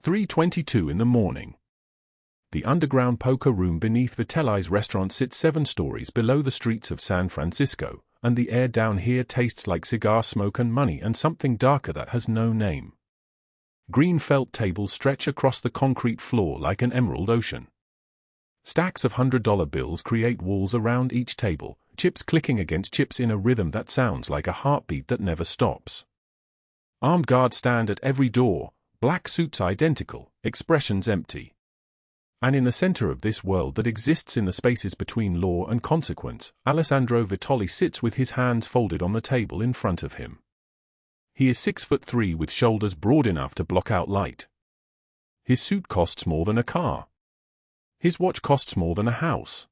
3:22 in the morning. The underground poker room beneath Vitelli's restaurant sits 7 stories below the streets of San Francisco, and the air down here tastes like cigar smoke and money and something darker that has no name. Green felt tables stretch across the concrete floor like an emerald ocean. Stacks of $100 bills create walls around each table, chips clicking against chips in a rhythm that sounds like a heartbeat that never stops. Armed guards stand at every door, black suits identical, expressions empty. And in the center of this world that exists in the spaces between law and consequence, Alessandro Vitoli sits with his hands folded on the table in front of him. He is 6'3" with shoulders broad enough to block out light. His suit costs more than a car. His watch costs more than a house.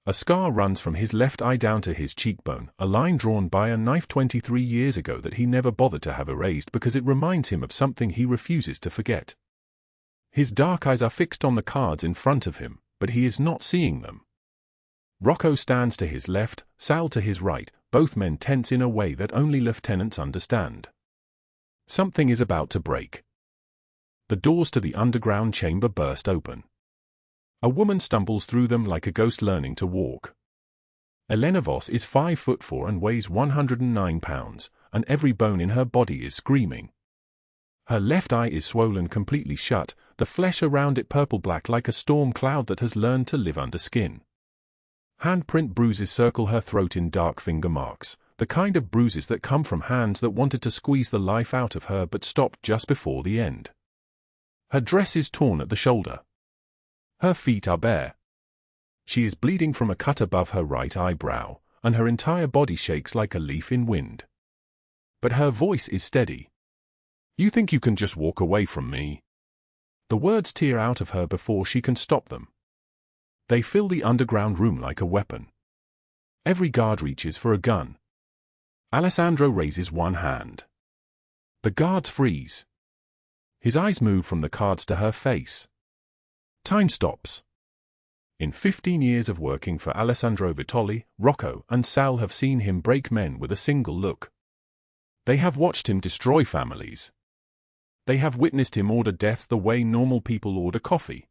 A scar runs from his left eye down to his cheekbone, a line drawn by a knife 23 years ago that he never bothered to have erased because it reminds him of something he refuses to forget. His dark eyes are fixed on the cards in front of him, but he is not seeing them. Rocco stands to his left, Sal to his right, both men tense in a way that only lieutenants understand. Something is about to break. The doors to the underground chamber burst open. A woman stumbles through them like a ghost learning to walk. Elena Voss is 5'4" and weighs 109 pounds, and every bone in her body is screaming. Her left eye is swollen completely shut, the flesh around it purple-black like a storm cloud that has learned to live under skin. Handprint bruises circle her throat in dark finger marks, the kind of bruises that come from hands that wanted to squeeze the life out of her but stopped just before the end. Her dress is torn at the shoulder. Her feet are bare. She is bleeding from a cut above her right eyebrow, and her entire body shakes like a leaf in wind. But her voice is steady. "You think you can just walk away from me?" The words tear out of her before she can stop them. They fill the underground room like a weapon. Every guard reaches for a gun. Alessandro raises one hand. The guards freeze. His eyes move from the cards to her face. Time stops. In 15 years of working for Alessandro Vitoli, Rocco and Sal have seen him break men with a single look. They have watched him destroy families. They have witnessed him order deaths the way normal people order coffee.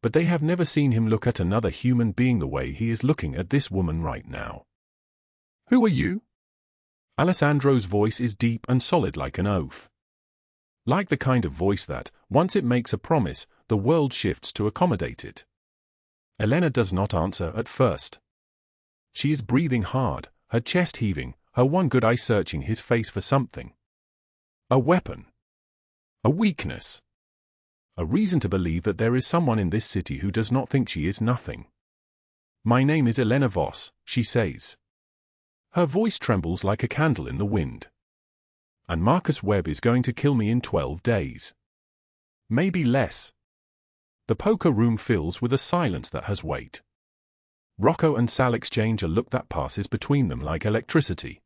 But they have never seen him look at another human being the way he is looking at this woman right now. "Who are you?" Alessandro's voice is deep and solid like an oath. Like the kind of voice that, once it makes a promise, the world shifts to accommodate it. Elena does not answer at first. She is breathing hard, her chest heaving, her one good eye searching his face for something. A weapon. A weakness. A reason to believe that there is someone in this city who does not think she is nothing. "My name is Elena Voss," she says. Her voice trembles like a candle in the wind. "And Marcus Webb is going to kill me in 12 days. Maybe less." The poker room fills with a silence that has weight. Rocco and Sal exchange a look that passes between them like electricity.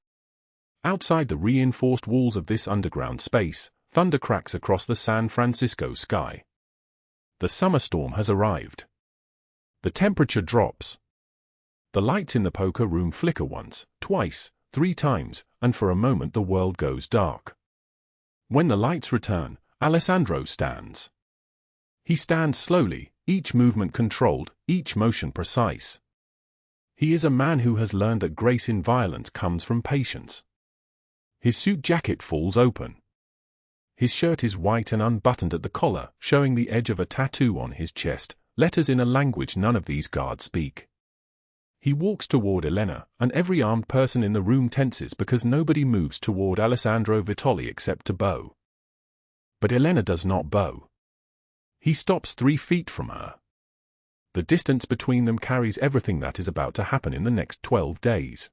Outside the reinforced walls of this underground space, thunder cracks across the San Francisco sky. The summer storm has arrived. The temperature drops. The lights in the poker room flicker once, twice, 3 times, and for a moment the world goes dark. When the lights return, Alessandro stands. He stands slowly, each movement controlled, each motion precise. He is a man who has learned that grace in violence comes from patience. His suit jacket falls open. His shirt is white and unbuttoned at the collar, showing the edge of a tattoo on his chest, letters in a language none of these guards speak. He walks toward Elena, and every armed person in the room tenses because nobody moves toward Alessandro Vitoli except to bow. But Elena does not bow. He stops 3 feet from her. The distance between them carries everything that is about to happen in the next 12 days.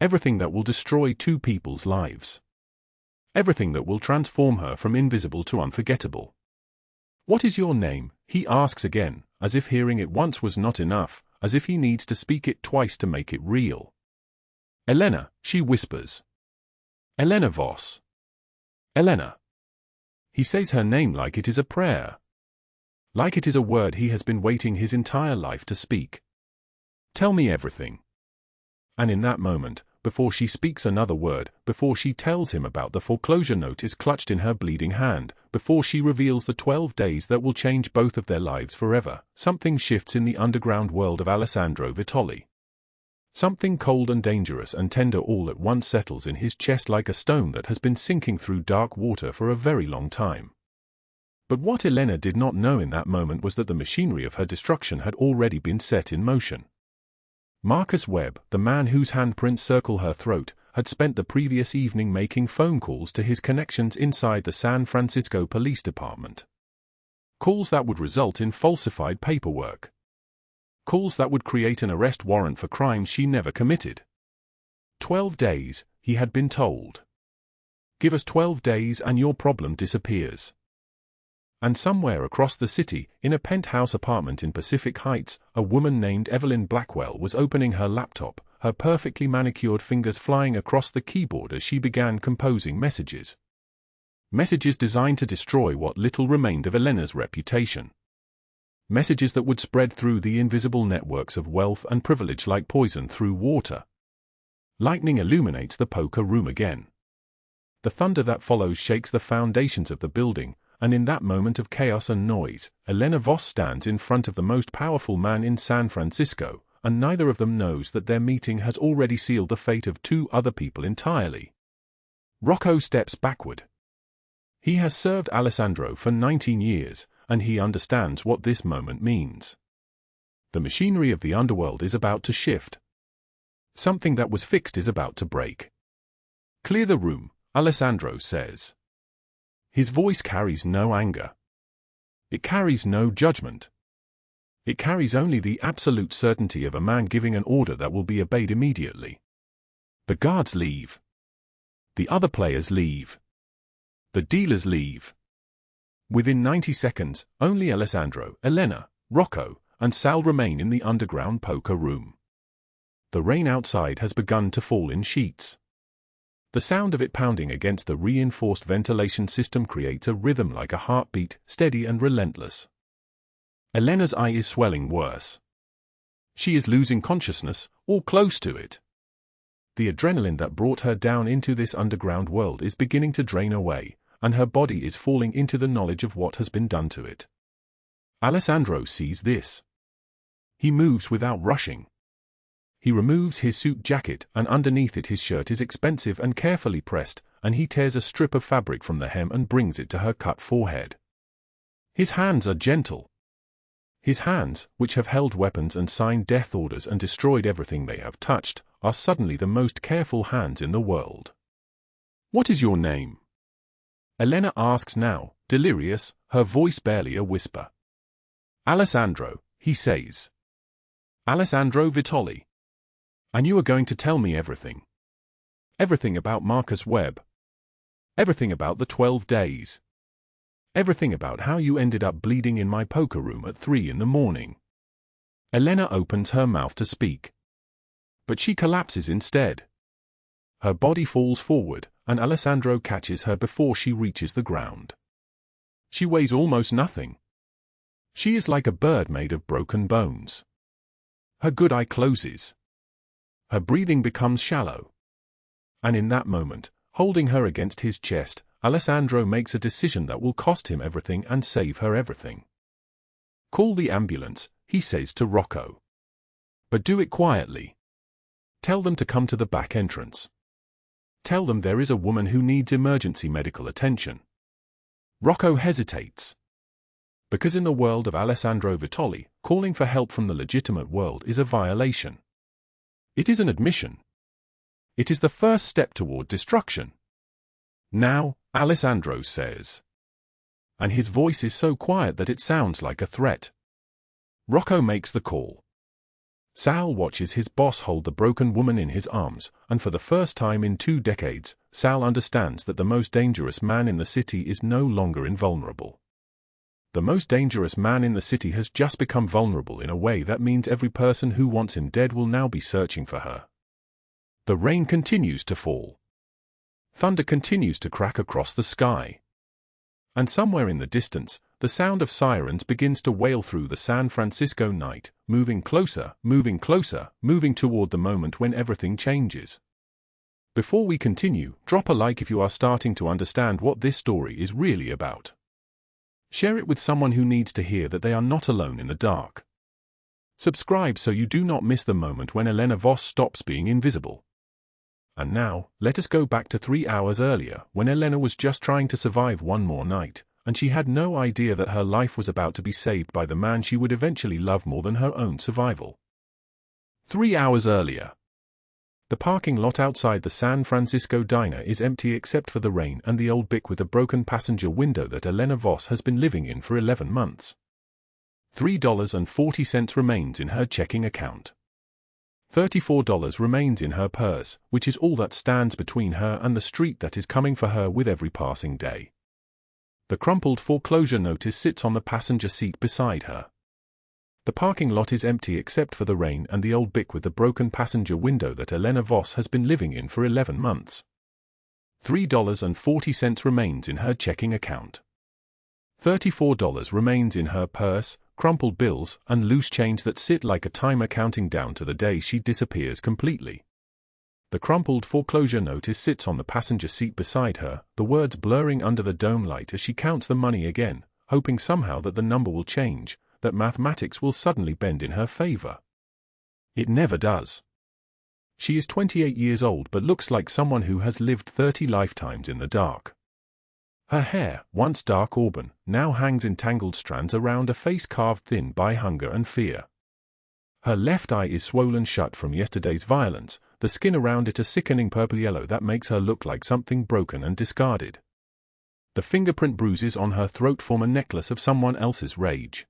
Everything that will destroy 2 people's lives. Everything that will transform her from invisible to unforgettable. "What is your name?" he asks again, as if hearing it once was not enough, as if he needs to speak it twice to make it real. "Elena," she whispers. "Elena Voss." "Elena." He says her name like it is a prayer. Like it is a word he has been waiting his entire life to speak. "Tell me everything." And in that moment, before she speaks another word, before she tells him about the foreclosure notice clutched in her bleeding hand, before she reveals the 12 days that will change both of their lives forever, something shifts in the underground world of Alessandro Vitoli. Something cold and dangerous and tender all at once settles in his chest like a stone that has been sinking through dark water for a very long time. But what Elena did not know in that moment was that the machinery of her destruction had already been set in motion. Marcus Webb, the man whose handprints circle her throat, had spent the previous evening making phone calls to his connections inside the San Francisco Police Department. Calls that would result in falsified paperwork. Calls that would create an arrest warrant for crimes she never committed. 12 days, he had been told. Give us 12 days and your problem disappears. And somewhere across the city, in a penthouse apartment in Pacific Heights, a woman named Evelyn Blackwell was opening her laptop, her perfectly manicured fingers flying across the keyboard as she began composing messages. Messages designed to destroy what little remained of Elena's reputation. Messages that would spread through the invisible networks of wealth and privilege like poison through water. Lightning illuminates the poker room again. The thunder that follows shakes the foundations of the building, and in that moment of chaos and noise, Elena Voss stands in front of the most powerful man in San Francisco, and neither of them knows that their meeting has already sealed the fate of two other people entirely. Rocco steps backward. He has served Alessandro for 19 years, and he understands what this moment means. The machinery of the underworld is about to shift. Something that was fixed is about to break. Clear the room, Alessandro says. His voice carries no anger. It carries no judgment. It carries only the absolute certainty of a man giving an order that will be obeyed immediately. The guards leave. The other players leave. The dealers leave. Within 90 seconds, only Alessandro, Elena, Rocco, and Sal remain in the underground poker room. The rain outside has begun to fall in sheets. The sound of it pounding against the reinforced ventilation system creates a rhythm like a heartbeat, steady and relentless. Elena's eye is swelling worse. She is losing consciousness, or close to it. The adrenaline that brought her down into this underground world is beginning to drain away, and her body is falling into the knowledge of what has been done to it. Alessandro sees this. He moves without rushing. He removes his suit jacket, and underneath it his shirt is expensive and carefully pressed, and he tears a strip of fabric from the hem and brings it to her cut forehead. His hands are gentle. His hands, which have held weapons and signed death orders and destroyed everything they have touched, are suddenly the most careful hands in the world. "What is your name?" Elena asks now, delirious, her voice barely a whisper. "Alessandro," he says. "Alessandro Vitoli. And you are going to tell me everything. Everything about Marcus Webb. Everything about the 12 days. Everything about how you ended up bleeding in my poker room at 3 in the morning." Elena opens her mouth to speak. But she collapses instead. Her body falls forward, and Alessandro catches her before she reaches the ground. She weighs almost nothing. She is like a bird made of broken bones. Her good eye closes. Her breathing becomes shallow. And in that moment, holding her against his chest, Alessandro makes a decision that will cost him everything and save her everything. "Call the ambulance," he says to Rocco. "But do it quietly. Tell them to come to the back entrance. Tell them there is a woman who needs emergency medical attention." Rocco hesitates. Because in the world of Alessandro Vitoli, calling for help from the legitimate world is a violation. It is an admission. It is the first step toward destruction. "Now," Alessandro says. And his voice is so quiet that it sounds like a threat. Rocco makes the call. Sal watches his boss hold the broken woman in his arms, and for the first time in 2 decades, Sal understands that the most dangerous man in the city is no longer invulnerable. The most dangerous man in the city has just become vulnerable in a way that means every person who wants him dead will now be searching for her. The rain continues to fall. Thunder continues to crack across the sky. And somewhere in the distance, the sound of sirens begins to wail through the San Francisco night, moving closer, moving toward the moment when everything changes. Before we continue, drop a like if you are starting to understand what this story is really about. Share it with someone who needs to hear that they are not alone in the dark. Subscribe so you do not miss the moment when Elena Voss stops being invisible. And now, let us go back to 3 hours earlier, when Elena was just trying to survive one more night, and she had no idea that her life was about to be saved by the man she would eventually love more than her own survival. 3 hours earlier. The parking lot outside the San Francisco diner is empty except for the rain and the old bic with a broken passenger window that Elena Voss has been living in for 11 months. $3.40 remains in her checking account. $34 remains in her purse, which is all that stands between her and the street that is coming for her with every passing day. The crumpled foreclosure notice sits on the passenger seat beside her. The parking lot is empty except for the rain and the old bic with the broken passenger window that Elena Voss has been living in for 11 months. $3.40 remains in her checking account. $34 remains in her purse, crumpled bills, and loose change that sit like a timer counting down to the day she disappears completely. The crumpled foreclosure notice sits on the passenger seat beside her, the words blurring under the dome light as she counts the money again, hoping somehow that the number will change, that mathematics will suddenly bend in her favor. It never does. She is 28 years old but looks like someone who has lived 30 lifetimes in the dark. Her hair, once dark auburn, now hangs in tangled strands around a face carved thin by hunger and fear. Her left eye is swollen shut from yesterday's violence, the skin around it a sickening purple yellow that makes her look like something broken and discarded. The fingerprint bruises on her throat form a necklace of someone else's rage.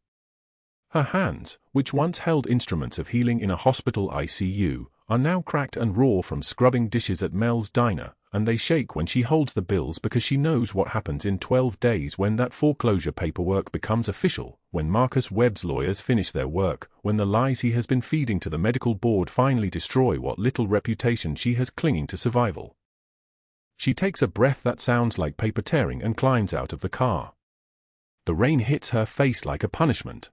Her hands, which once held instruments of healing in a hospital ICU, are now cracked and raw from scrubbing dishes at Mel's diner, and they shake when she holds the bills because she knows what happens in 12 days when that foreclosure paperwork becomes official, when Marcus Webb's lawyers finish their work, when the lies he has been feeding to the medical board finally destroy what little reputation she has clinging to survival. She takes a breath that sounds like paper tearing and climbs out of the car. The rain hits her face like a punishment.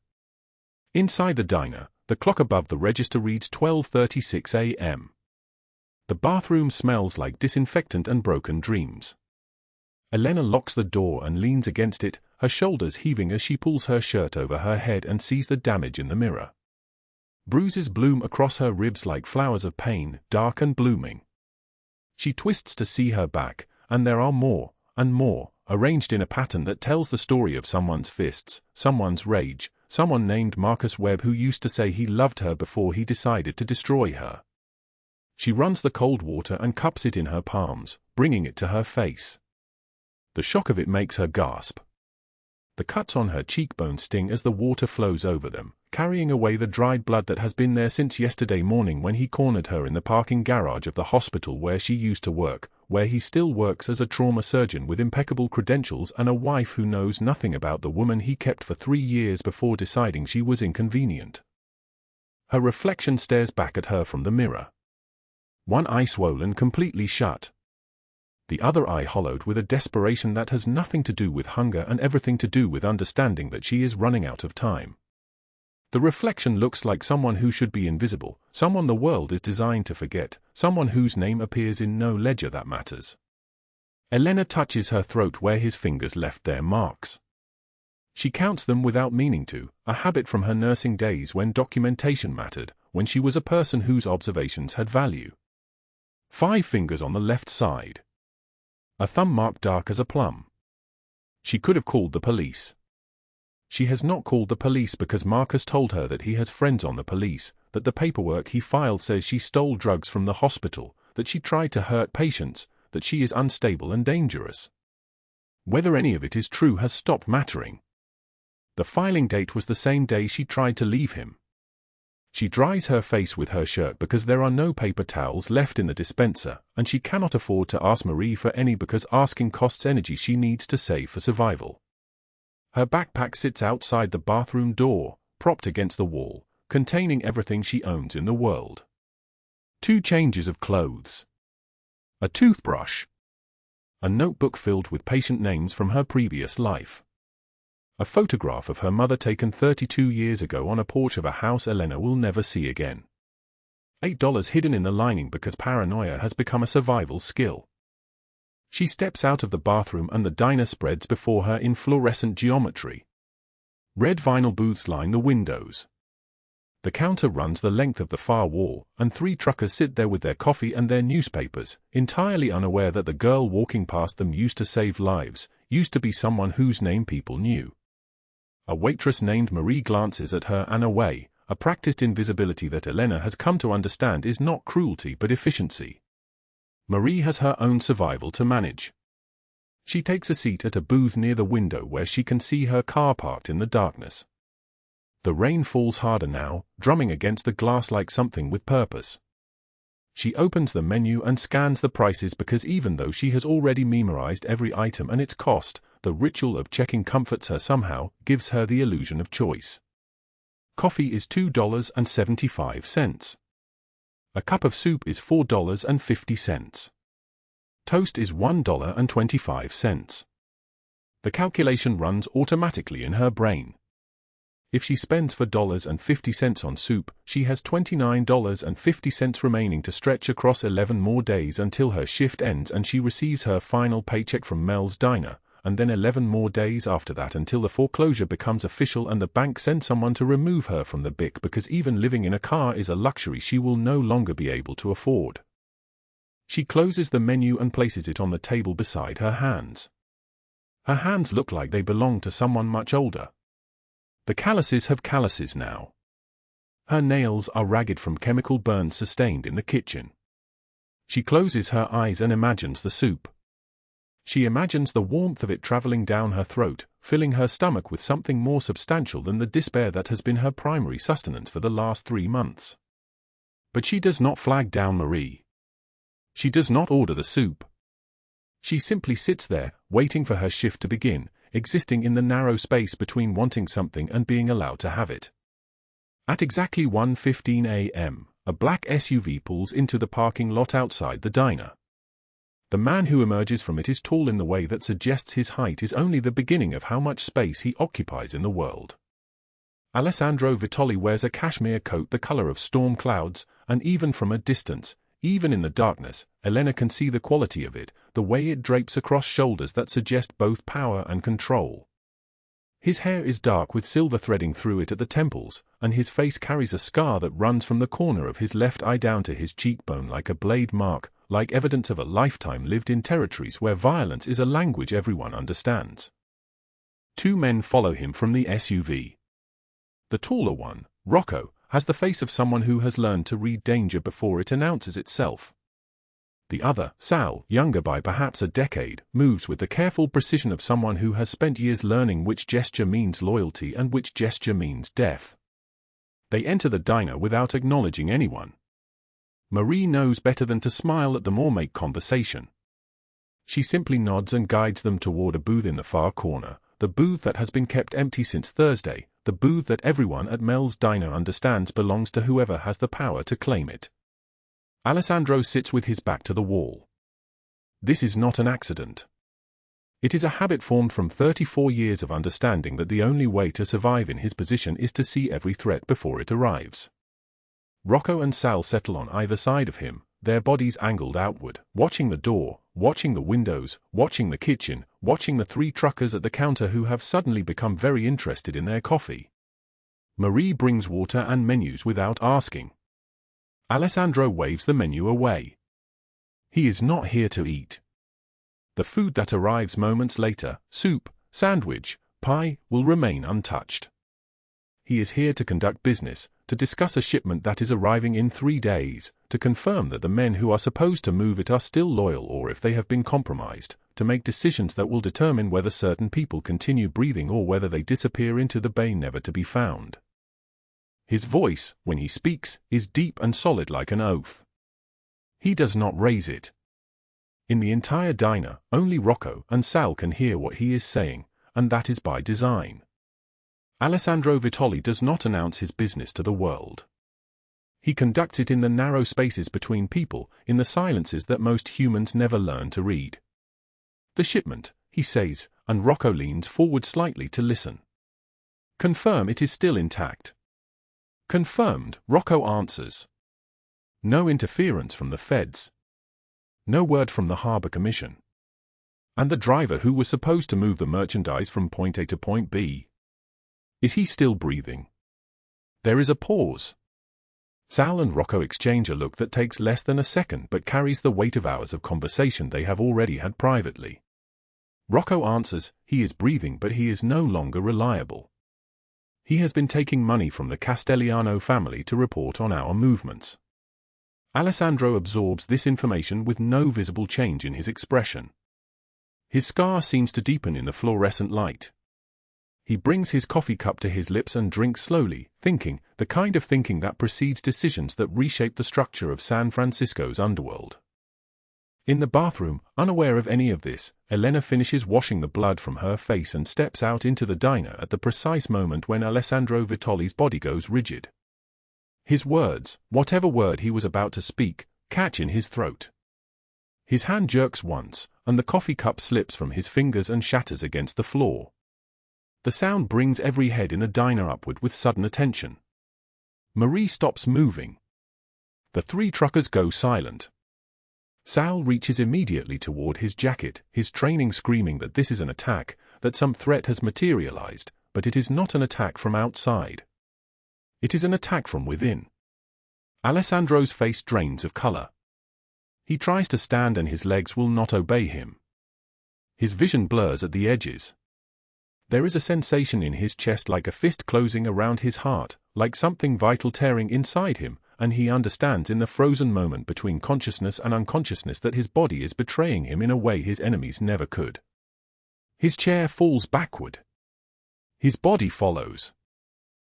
Inside the diner, the clock above the register reads 12:36 a.m. The bathroom smells like disinfectant and broken dreams. Elena locks the door and leans against it, her shoulders heaving as she pulls her shirt over her head and sees the damage in the mirror. Bruises bloom across her ribs like flowers of pain, dark and blooming. She twists to see her back, and there are more, and more, arranged in a pattern that tells the story of someone's fists, someone's rage, someone named Marcus Webb who used to say he loved her before he decided to destroy her. She runs the cold water and cups it in her palms, bringing it to her face. The shock of it makes her gasp. The cuts on her cheekbones sting as the water flows over them, carrying away the dried blood that has been there since yesterday morning when he cornered her in the parking garage of the hospital where she used to work, where he still works as a trauma surgeon with impeccable credentials and a wife who knows nothing about the woman he kept for 3 years before deciding she was inconvenient. Her reflection stares back at her from the mirror. One eye swollen completely shut. The other eye hollowed with a desperation that has nothing to do with hunger and everything to do with understanding that she is running out of time. The reflection looks like someone who should be invisible, someone the world is designed to forget, someone whose name appears in no ledger that matters. Elena touches her throat where his fingers left their marks. She counts them without meaning to, a habit from her nursing days when documentation mattered, when she was a person whose observations had value. 5 fingers on the left side. A thumb marked dark as a plum. She could have called the police. She has not called the police because Marcus told her that he has friends on the police, that the paperwork he filed says she stole drugs from the hospital, that she tried to hurt patients, that she is unstable and dangerous. Whether any of it is true has stopped mattering. The filing date was the same day she tried to leave him. She dries her face with her shirt because there are no paper towels left in the dispenser, and she cannot afford to ask Marie for any because asking costs energy she needs to save for survival. Her backpack sits outside the bathroom door, propped against the wall, containing everything she owns in the world. 2 changes of clothes. A toothbrush. A notebook filled with patient names from her previous life. A photograph of her mother taken 32 years ago on a porch of a house Elena will never see again. $8 hidden in the lining because paranoia has become a survival skill. She steps out of the bathroom and the diner spreads before her in fluorescent geometry. Red vinyl booths line the windows. The counter runs the length of the far wall, and 3 truckers sit there with their coffee and their newspapers, entirely unaware that the girl walking past them used to save lives, used to be someone whose name people knew. A waitress named Marie glances at her and away, a practiced invisibility that Elena has come to understand is not cruelty but efficiency. Marie has her own survival to manage. She takes a seat at a booth near the window where she can see her car parked in the darkness. The rain falls harder now, drumming against the glass like something with purpose. She opens the menu and scans the prices because even though she has already memorized every item and its cost, the ritual of checking comforts her somehow, gives her the illusion of choice. Coffee is $2.75. A cup of soup is $4.50. Toast is $1.25. The calculation runs automatically in her brain. If she spends $4.50 on soup, she has $29.50 remaining to stretch across 11 more days until her shift ends and she receives her final paycheck from Mel's Diner, and then 11 more days after that until the foreclosure becomes official and the bank sends someone to remove her from the BIC because even living in a car is a luxury she will no longer be able to afford. She closes the menu and places it on the table beside her hands. Her hands look like they belong to someone much older. The calluses have calluses now. Her nails are ragged from chemical burns sustained in the kitchen. She closes her eyes and imagines the soup. She imagines the warmth of it traveling down her throat, filling her stomach with something more substantial than the despair that has been her primary sustenance for the last 3 months. But she does not flag down Marie. She does not order the soup. She simply sits there, waiting for her shift to begin, existing in the narrow space between wanting something and being allowed to have it. At exactly 1:15 a.m., a black SUV pulls into the parking lot outside the diner. The man who emerges from it is tall in the way that suggests his height is only the beginning of how much space he occupies in the world. Alessandro Vitoli wears a cashmere coat the color of storm clouds, and even from a distance, even in the darkness, Elena can see the quality of it, the way it drapes across shoulders that suggest both power and control. His hair is dark with silver threading through it at the temples, and his face carries a scar that runs from the corner of his left eye down to his cheekbone like a blade mark, like evidence of a lifetime lived in territories where violence is a language everyone understands. 2 men follow him from the SUV. The taller one, Rocco, has the face of someone who has learned to read danger before it announces itself. The other, Sal, younger by perhaps a decade, moves with the careful precision of someone who has spent years learning which gesture means loyalty and which gesture means death. They enter the diner without acknowledging anyone. Marie knows better than to smile at them or make conversation. She simply nods and guides them toward a booth in the far corner, the booth that has been kept empty since Thursday, the booth that everyone at Mel's Diner understands belongs to whoever has the power to claim it. Alessandro sits with his back to the wall. This is not an accident. It is a habit formed from 34 years of understanding that the only way to survive in his position is to see every threat before it arrives. Rocco and Sal settle on either side of him, their bodies angled outward, watching the door, watching the windows, watching the kitchen, watching the 3 truckers at the counter who have suddenly become very interested in their coffee. Marie brings water and menus without asking. Alessandro waves the menu away. He is not here to eat. The food that arrives moments later, soup, sandwich, pie, will remain untouched. He is here to conduct business, to discuss a shipment that is arriving in 3 days, to confirm that the men who are supposed to move it are still loyal or if they have been compromised, to make decisions that will determine whether certain people continue breathing or whether they disappear into the bay never to be found. His voice, when he speaks, is deep and solid like an oath. He does not raise it. In the entire diner, only Rocco and Sal can hear what he is saying, and that is by design. Alessandro Vitoli does not announce his business to the world. He conducts it in the narrow spaces between people, in the silences that most humans never learn to read. The shipment, he says, and Rocco leans forward slightly to listen. Confirm it is still intact. Confirmed, Rocco answers. No interference from the feds. No word from the Harbor Commission. And the driver who was supposed to move the merchandise from point A to point B. Is he still breathing? There is a pause. Sal and Rocco exchange a look that takes less than a second but carries the weight of hours of conversation they have already had privately. Rocco answers, he is breathing but he is no longer reliable. He has been taking money from the Castellano family to report on our movements. Alessandro absorbs this information with no visible change in his expression. His scar seems to deepen in the fluorescent light. He brings his coffee cup to his lips and drinks slowly, thinking, the kind of thinking that precedes decisions that reshape the structure of San Francisco's underworld. In the bathroom, unaware of any of this, Elena finishes washing the blood from her face and steps out into the diner at the precise moment when Alessandro Vitoli's body goes rigid. His words, whatever word he was about to speak, catch in his throat. His hand jerks once, and the coffee cup slips from his fingers and shatters against the floor. The sound brings every head in the diner upward with sudden attention. Marie stops moving. The three truckers go silent. Sal reaches immediately toward his jacket, his training screaming that this is an attack, that some threat has materialized, but it is not an attack from outside. It is an attack from within. Alessandro's face drains of color. He tries to stand and his legs will not obey him. His vision blurs at the edges. There is a sensation in his chest like a fist closing around his heart, like something vital tearing inside him, and he understands in the frozen moment between consciousness and unconsciousness that his body is betraying him in a way his enemies never could. His chair falls backward. His body follows.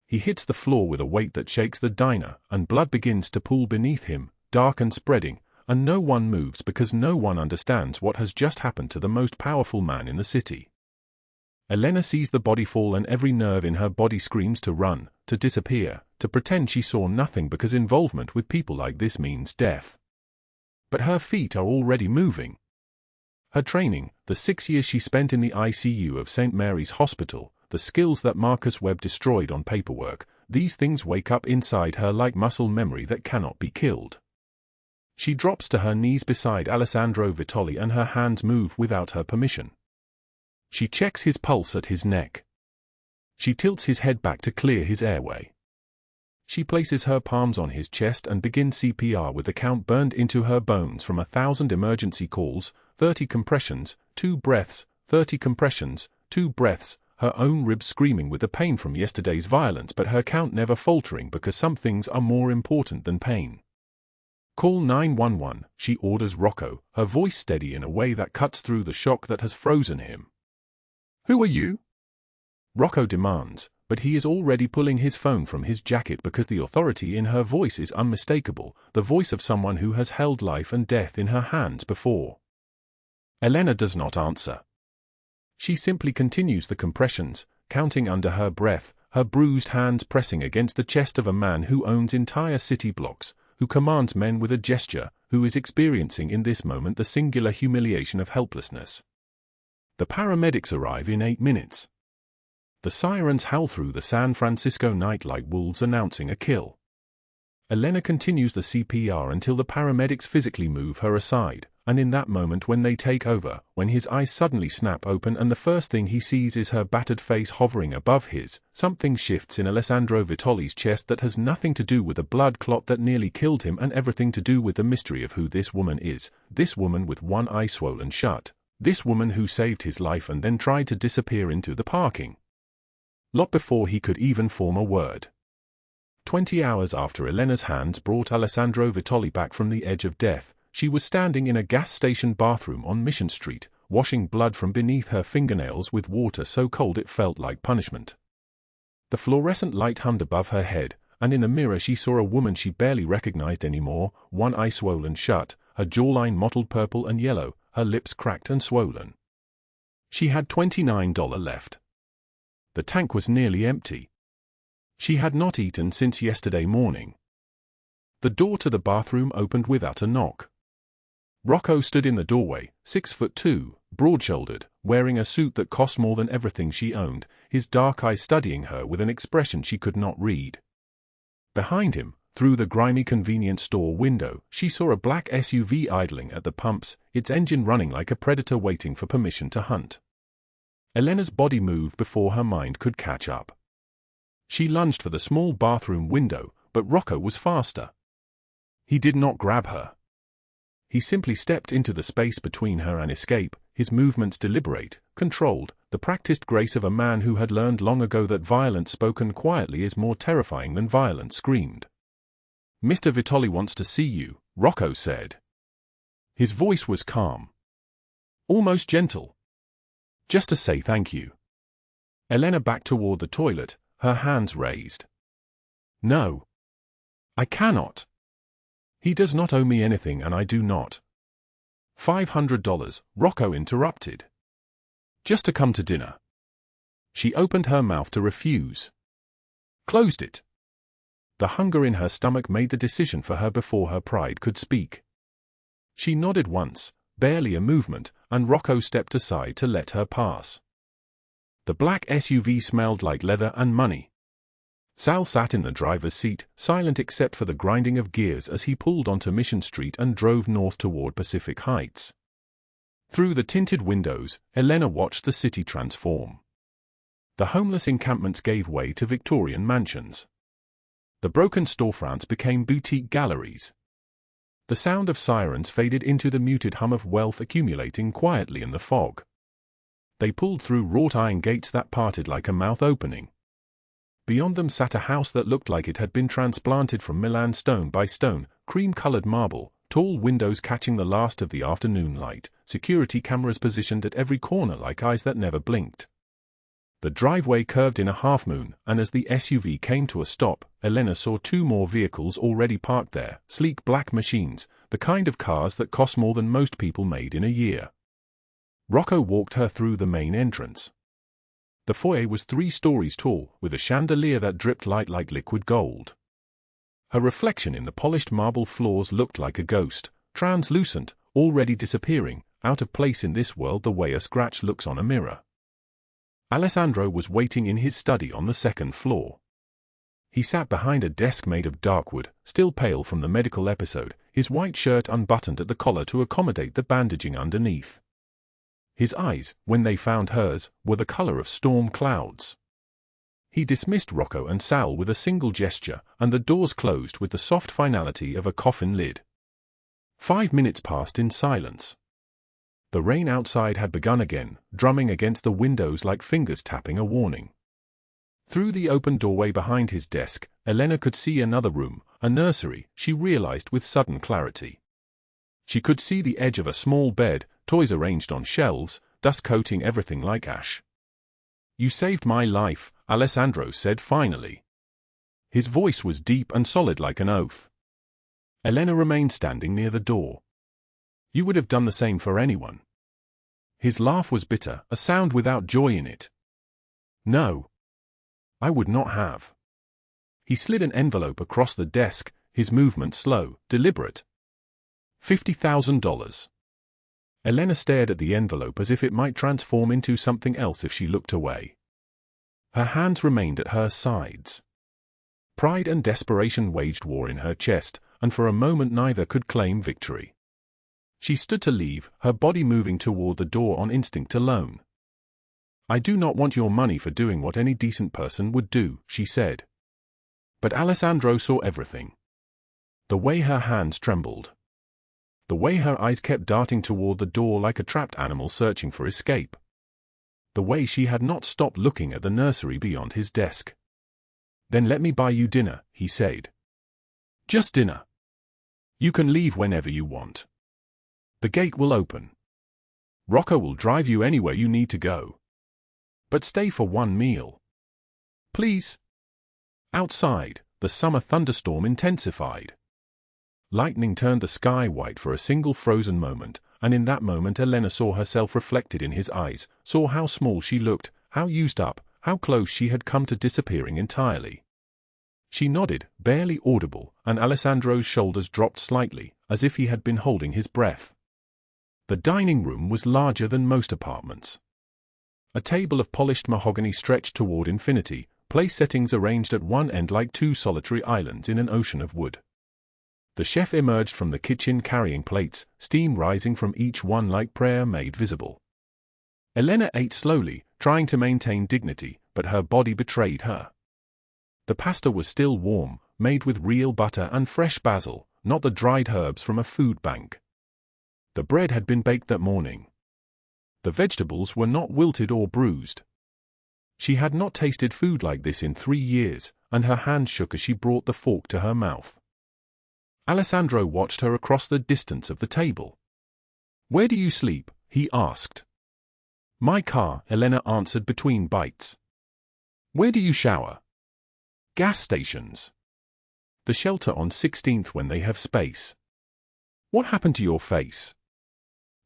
He hits the floor with a weight that shakes the diner, and blood begins to pool beneath him, dark and spreading, and no one moves because no one understands what has just happened to the most powerful man in the city. Elena sees the body fall and every nerve in her body screams to run, to disappear, to pretend she saw nothing because involvement with people like this means death. But her feet are already moving. Her training, the 6 years she spent in the ICU of St. Mary's Hospital, the skills that Marcus Webb destroyed on paperwork, these things wake up inside her like muscle memory that cannot be killed. She drops to her knees beside Alessandro Vitoli and her hands move without her permission. She checks his pulse at his neck. She tilts his head back to clear his airway. She places her palms on his chest and begins CPR with the count burned into her bones from 1,000 emergency calls, 30 compressions, 2 breaths, 30 compressions, 2 breaths, her own ribs screaming with the pain from yesterday's violence but her count never faltering because some things are more important than pain. Call 911, she orders Rocco, her voice steady in a way that cuts through the shock that has frozen him. Who are you? Rocco demands, but he is already pulling his phone from his jacket because the authority in her voice is unmistakable, the voice of someone who has held life and death in her hands before. Elena does not answer. She simply continues the compressions, counting under her breath, her bruised hands pressing against the chest of a man who owns entire city blocks, who commands men with a gesture, who is experiencing in this moment the singular humiliation of helplessness. The paramedics arrive in 8 minutes. The sirens howl through the San Francisco night like wolves announcing a kill. Elena continues the CPR until the paramedics physically move her aside, and in that moment when they take over, when his eyes suddenly snap open and the first thing he sees is her battered face hovering above his, something shifts in Alessandro Vitoli's chest that has nothing to do with the blood clot that nearly killed him and everything to do with the mystery of who this woman is, this woman with one eye swollen shut. This woman who saved his life and then tried to disappear into the parking lot before he could even form a word. 20 hours after Elena's hands brought Alessandro Vitoli back from the edge of death, she was standing in a gas station bathroom on Mission Street, washing blood from beneath her fingernails with water so cold it felt like punishment. The fluorescent light hummed above her head, and in the mirror she saw a woman she barely recognized anymore, one eye swollen shut, her jawline mottled purple and yellow, her lips cracked and swollen. She had $29 left. The tank was nearly empty. She had not eaten since yesterday morning. The door to the bathroom opened without a knock. Rocco stood in the doorway, 6'2", broad-shouldered, wearing a suit that cost more than everything she owned, his dark eyes studying her with an expression she could not read. Behind him, Through the grimy convenience store window, she saw a black SUV idling at the pumps, its engine running like a predator waiting for permission to hunt. Elena's body moved before her mind could catch up. She lunged for the small bathroom window, but Rocco was faster. He did not grab her. He simply stepped into the space between her and escape, his movements deliberate, controlled, the practiced grace of a man who had learned long ago that violence spoken quietly is more terrifying than violence screamed. "Mr. Vitoli wants to see you," Rocco said. His voice was calm. Almost gentle. "Just to say thank you." Elena backed toward the toilet, her hands raised. "No. I cannot. He does not owe me anything and I do not." $500, Rocco interrupted. "Just to come to dinner." She opened her mouth to refuse. Closed it. The hunger in her stomach made the decision for her before her pride could speak. She nodded once, barely a movement, and Rocco stepped aside to let her pass. The black SUV smelled like leather and money. Sal sat in the driver's seat, silent except for the grinding of gears as he pulled onto Mission Street and drove north toward Pacific Heights. Through the tinted windows, Elena watched the city transform. The homeless encampments gave way to Victorian mansions. The broken storefronts became boutique galleries. The sound of sirens faded into the muted hum of wealth accumulating quietly in the fog. They pulled through wrought iron gates that parted like a mouth opening. Beyond them sat a house that looked like it had been transplanted from Milan stone by stone, cream-colored marble, tall windows catching the last of the afternoon light, security cameras positioned at every corner like eyes that never blinked. The driveway curved in a half-moon, and as the SUV came to a stop, Elena saw two more vehicles already parked there, sleek black machines, the kind of cars that cost more than most people made in a year. Rocco walked her through the main entrance. The foyer was 3 stories tall, with a chandelier that dripped light like liquid gold. Her reflection in the polished marble floors looked like a ghost, translucent, already disappearing, out of place in this world the way a scratch looks on a mirror. Alessandro was waiting in his study on the 2nd floor. He sat behind a desk made of dark wood, still pale from the medical episode, his white shirt unbuttoned at the collar to accommodate the bandaging underneath. His eyes, when they found hers, were the color of storm clouds. He dismissed Rocco and Sal with a single gesture, and the doors closed with the soft finality of a coffin lid. 5 minutes passed in silence. The rain outside had begun again, drumming against the windows like fingers tapping a warning. Through the open doorway behind his desk, Elena could see another room, a nursery, she realized with sudden clarity. She could see the edge of a small bed, toys arranged on shelves, dust coating everything like ash. "You saved my life," Alessandro said finally. His voice was deep and solid like an oath. Elena remained standing near the door. "You would have done the same for anyone." His laugh was bitter, a sound without joy in it. "No. I would not have." He slid an envelope across the desk, his movement slow, deliberate. $50,000. Elena stared at the envelope as if it might transform into something else if she looked away. Her hands remained at her sides. Pride and desperation waged war in her chest, and for a moment neither could claim victory. She stood to leave, her body moving toward the door on instinct alone. "I do not want your money for doing what any decent person would do," she said. But Alessandro saw everything. The way her hands trembled. The way her eyes kept darting toward the door like a trapped animal searching for escape. The way she had not stopped looking at the nursery beyond his desk. "Then let me buy you dinner," he said. "Just dinner. You can leave whenever you want. The gate will open. Rocco will drive you anywhere you need to go. But stay for one meal. Please." Outside, the summer thunderstorm intensified. Lightning turned the sky white for a single frozen moment, and in that moment Elena saw herself reflected in his eyes, saw how small she looked, how used up, how close she had come to disappearing entirely. She nodded, barely audible, and Alessandro's shoulders dropped slightly, as if he had been holding his breath. The dining room was larger than most apartments. A table of polished mahogany stretched toward infinity, place settings arranged at one end like two solitary islands in an ocean of wood. The chef emerged from the kitchen carrying plates, steam rising from each one like prayer made visible. Elena ate slowly, trying to maintain dignity, but her body betrayed her. The pasta was still warm, made with real butter and fresh basil, not the dried herbs from a food bank. The bread had been baked that morning. The vegetables were not wilted or bruised. She had not tasted food like this in 3 years, and her hand shook as she brought the fork to her mouth. Alessandro watched her across the distance of the table. "Where do you sleep?" he asked. "My car," Elena answered between bites. "Where do you shower?" "Gas stations." "The shelter on 16th when they have space." "What happened to your face?"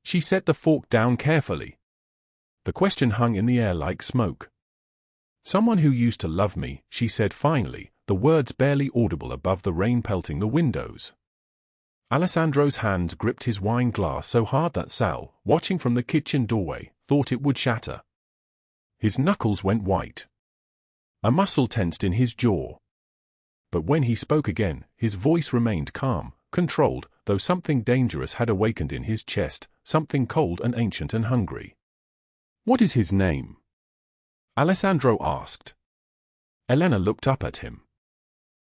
She set the fork down carefully. The question hung in the air like smoke. "Someone who used to love me," she said finally, the words barely audible above the rain pelting the windows. Alessandro's hands gripped his wine glass so hard that Sal, watching from the kitchen doorway, thought it would shatter. His knuckles went white. A muscle tensed in his jaw. But when he spoke again, his voice remained calm, controlled, though something dangerous had awakened in his chest, something cold and ancient and hungry. "What is his name?" Alessandro asked. Elena looked up at him.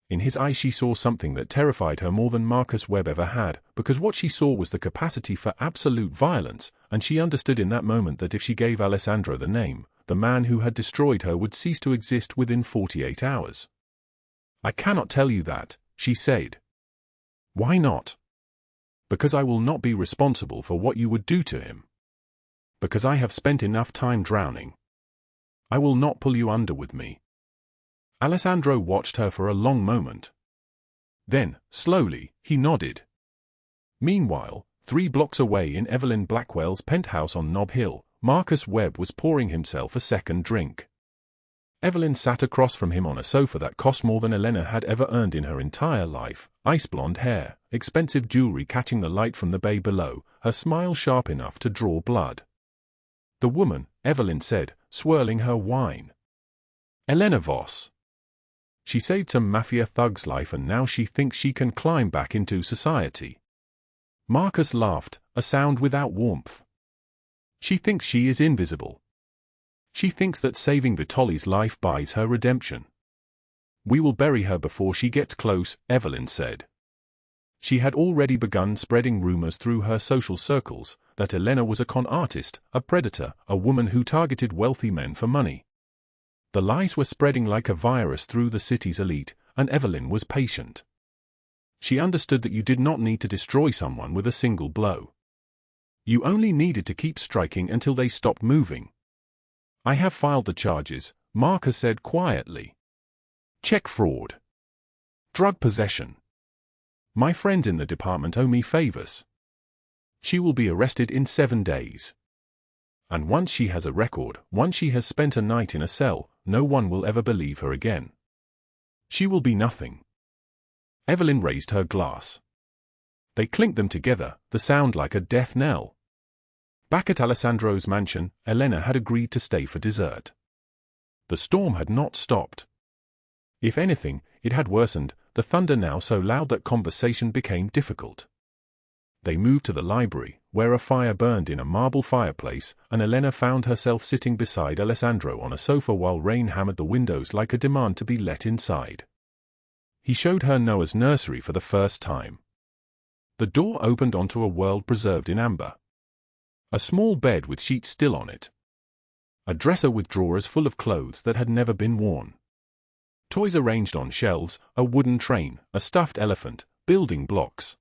In his eyes she saw something that terrified her more than Marcus Webb ever had, because what she saw was the capacity for absolute violence, and she understood in that moment that if she gave Alessandro the name, the man who had destroyed her would cease to exist within 48 hours. "I cannot tell you that," she said. "Why not?" "Because I will not be responsible for what you would do to him. Because I have spent enough time drowning. I will not pull you under with me." Alessandro watched her for a long moment. Then, slowly, he nodded. Meanwhile, 3 blocks away in Evelyn Blackwell's penthouse on Nob Hill, Marcus Webb was pouring himself a second drink. Evelyn sat across from him on a sofa that cost more than Elena had ever earned in her entire life, ice-blonde hair, expensive jewelry catching the light from the bay below, her smile sharp enough to draw blood. "The woman," Evelyn said, swirling her wine. "Elena Voss. She saved some mafia thug's life and now she thinks she can climb back into society." Marcus laughed, a sound without warmth. "She thinks she is invisible. She thinks that saving Vitoli's life buys her redemption." "We will bury her before she gets close," Evelyn said. She had already begun spreading rumors through her social circles that Elena was a con artist, a predator, a woman who targeted wealthy men for money. The lies were spreading like a virus through the city's elite, and Evelyn was patient. She understood that you did not need to destroy someone with a single blow. You only needed to keep striking until they stopped moving. "I have filed the charges," Marcus said quietly. "Check fraud. Drug possession. My friends in the department owe me favors. She will be arrested in 7 days. And once she has a record, once she has spent a night in a cell, no one will ever believe her again. She will be nothing." Evelyn raised her glass. They clinked them together, the sound like a death knell. Back at Alessandro's mansion, Elena had agreed to stay for dessert. The storm had not stopped. If anything, it had worsened, the thunder now so loud that conversation became difficult. They moved to the library, where a fire burned in a marble fireplace, and Elena found herself sitting beside Alessandro on a sofa while rain hammered the windows like a demand to be let inside. He showed her Noah's nursery for the first time. The door opened onto a world preserved in amber. A small bed with sheets still on it. A dresser with drawers full of clothes that had never been worn. Toys arranged on shelves, a wooden train, a stuffed elephant, building blocks.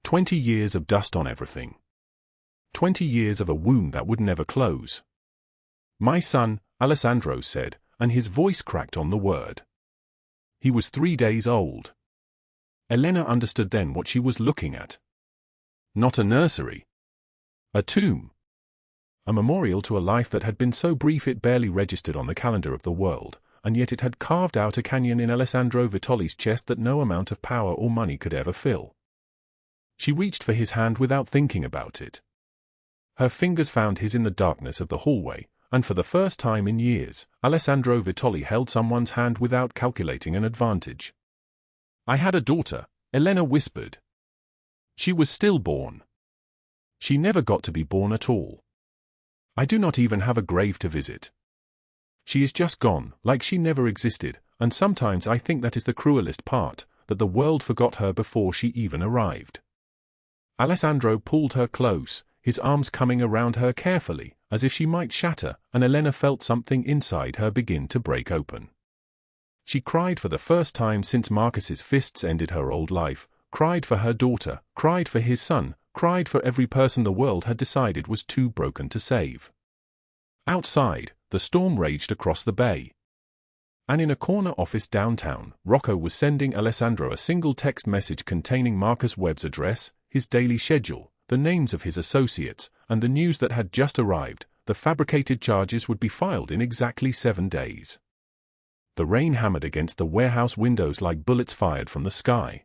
20 years of dust on everything. 20 years of a wound that would never close. "My son," Alessandro said, and his voice cracked on the word. He was 3 days old. Elena understood then what she was looking at. Not a nursery. A tomb. A memorial to a life that had been so brief it barely registered on the calendar of the world, and yet it had carved out a canyon in Alessandro Vitoli's chest that no amount of power or money could ever fill. She reached for his hand without thinking about it. Her fingers found his in the darkness of the hallway, and for the first time in years, Alessandro Vitoli held someone's hand without calculating an advantage. "I had a daughter," Elena whispered. "She was stillborn. She never got to be born at all. I do not even have a grave to visit. She is just gone, like she never existed, and sometimes I think that is the cruelest part, that the world forgot her before she even arrived." Alessandro pulled her close, his arms coming around her carefully, as if she might shatter, and Elena felt something inside her begin to break open. She cried for the first time since Marcus's fists ended her old life, cried for her daughter, cried for his son, cried for every person the world had decided was too broken to save. Outside, the storm raged across the bay. And in a corner office downtown, Rocco was sending Alessandro a single text message containing Marcus Webb's address, his daily schedule, the names of his associates, and the news that had just arrived: the fabricated charges would be filed in exactly 7 days. The rain hammered against the warehouse windows like bullets fired from the sky.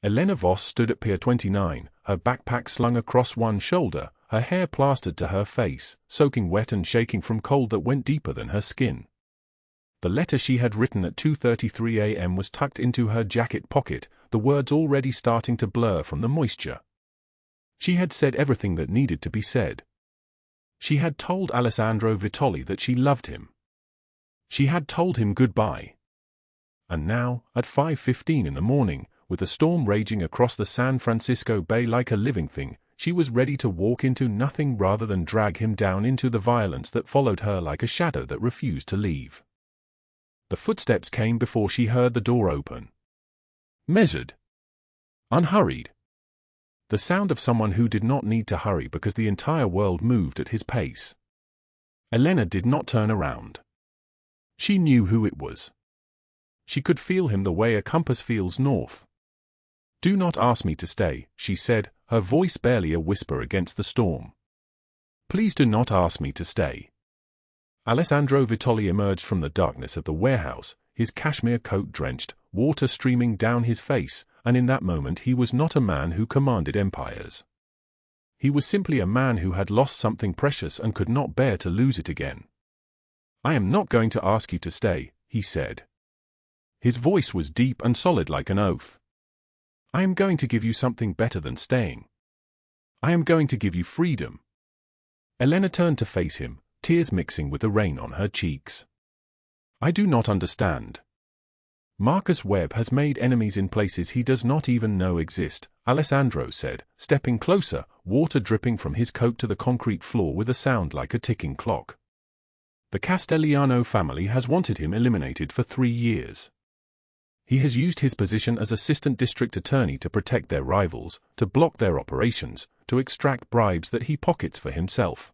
Elena Voss stood at Pier 29, her backpack slung across one shoulder, her hair plastered to her face, soaking wet and shaking from cold that went deeper than her skin. The letter she had written at 2:33 a.m. was tucked into her jacket pocket, the words already starting to blur from the moisture. She had said everything that needed to be said. She had told Alessandro Vitoli that she loved him. She had told him goodbye. And now, at 5:15 in the morning, with the storm raging across the San Francisco Bay like a living thing, she was ready to walk into nothing rather than drag him down into the violence that followed her like a shadow that refused to leave. The footsteps came before she heard the door open. Measured. Unhurried. The sound of someone who did not need to hurry because the entire world moved at his pace. Elena did not turn around. She knew who it was. She could feel him the way a compass feels north. "Do not ask me to stay," she said, her voice barely a whisper against the storm. "Please do not ask me to stay." Alessandro Vitoli emerged from the darkness of the warehouse, his cashmere coat drenched, water streaming down his face, and in that moment he was not a man who commanded empires. He was simply a man who had lost something precious and could not bear to lose it again. "I am not going to ask you to stay," he said. His voice was deep and solid like an oath. "I am going to give you something better than staying. I am going to give you freedom." Elena turned to face him, tears mixing with the rain on her cheeks. "I do not understand." "Marcus Webb has made enemies in places he does not even know exist," Alessandro said, stepping closer, water dripping from his coat to the concrete floor with a sound like a ticking clock. "The Castelliano family has wanted him eliminated for 3 years. He has used his position as assistant district attorney to protect their rivals, to block their operations, to extract bribes that he pockets for himself.